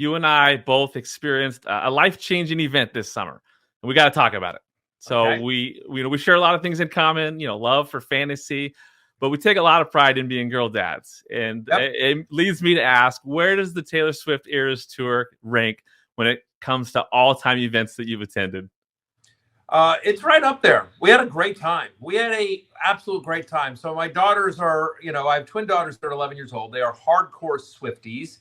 you and I both experienced a life-changing event this summer, and we got to talk about it. So Okay. we share a lot of things in common, love for fantasy, but we take a lot of pride in being girl dads. And Yep. it leads me to ask, where does the Taylor Swift Eras Tour rank when it comes to all-time events that you've attended? It's right up there. We had a great time. We had a absolute great time. So my daughters are, I have twin daughters that are 11 years old. They are hardcore Swifties.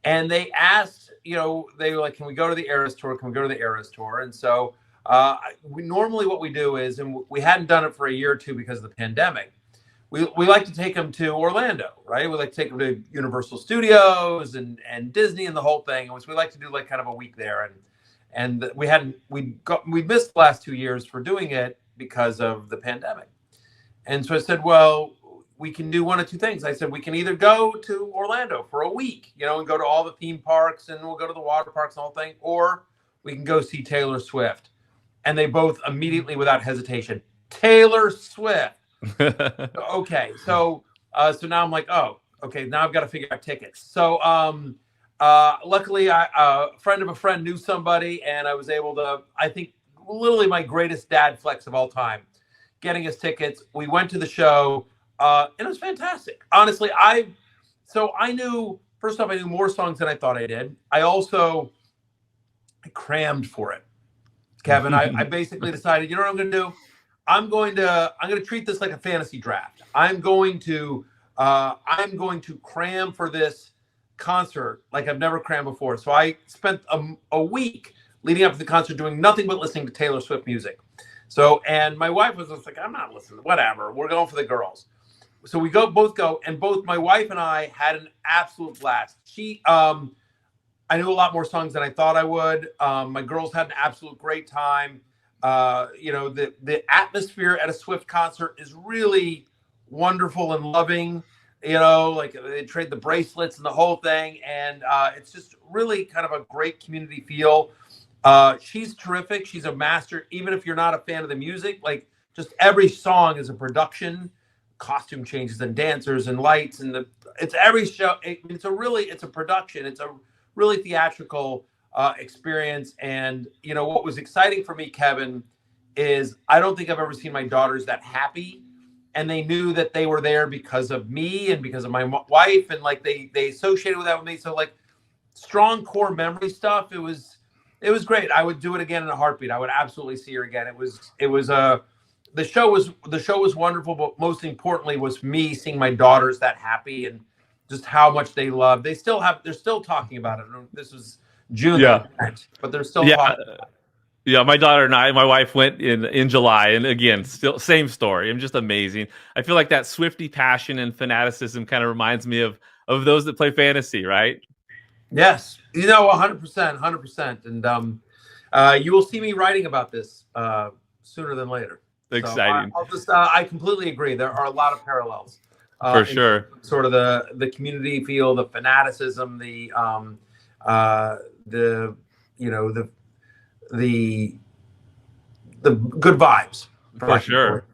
And they asked, they were like, can we go to the Eras Tour? Can we go to the Eras Tour? And so we normally what we do is, and we hadn't done it for a year or two because of the pandemic. We like to take them to Orlando, right? We like to take them to Universal Studios and Disney and the whole thing. And we like to do like kind of a week there. And we missed the last 2 years for doing it because of the pandemic. And so I said, well, we can do one of two things. I said, we can either go to Orlando for a week, and go to all the theme parks, and we'll go to the water parks and the whole thing, or we can go see Taylor Swift. And they both immediately, without hesitation, Taylor Swift. Okay. So now I'm like, oh, okay, now I've got to figure out tickets. So luckily, a friend of a friend knew somebody, and I was able to, I think, literally my greatest dad flex of all time, getting us tickets. We went to the show, and it was fantastic. Honestly, I knew, first off, I knew more songs than I thought I did. I crammed for it, Kevin. I basically decided, you know what I'm going to do? I'm going to treat this like a fantasy draft. I'm going to cram for this concert like I've never crammed before. So I spent a week leading up to the concert doing nothing but listening to Taylor Swift music. So, and my wife was just like, I'm not listening, whatever. We're going for the girls. So we both go, and both my wife and I had an absolute blast. I knew a lot more songs than I thought I would. My girls had an absolute great time. The atmosphere at a Swift concert is really wonderful and loving. Like they trade the bracelets and the whole thing. And it's just really kind of a great community feel. She's terrific. She's a master. Even if you're not a fan of the music, like just every song is a production, costume changes and dancers and lights. And it's every show. It's a production. It's a really theatrical experience. And, what was exciting for me, Kevin, is I don't think I've ever seen my daughters that happy. And they knew that they were there because of me and because of my wife. And like they associated with that with me. So like strong core memory stuff. It was great. I would do it again in a heartbeat. I would absolutely see her again. The show was wonderful, but most importantly was me seeing my daughters that happy and just how much they love. They're still talking about it. This was June, Yeah. but they're still talking about it. Yeah, my daughter and my wife went in July, and again, still same story. I'm just amazing. I feel like that Swiftie passion and fanaticism kind of reminds me of those that play fantasy, right? Yes, 100%. And you will see me writing about this sooner than later. Exciting. So I completely agree. There are a lot of parallels. For sure. Sort of the community feel, the fanaticism, the good vibes. For sure.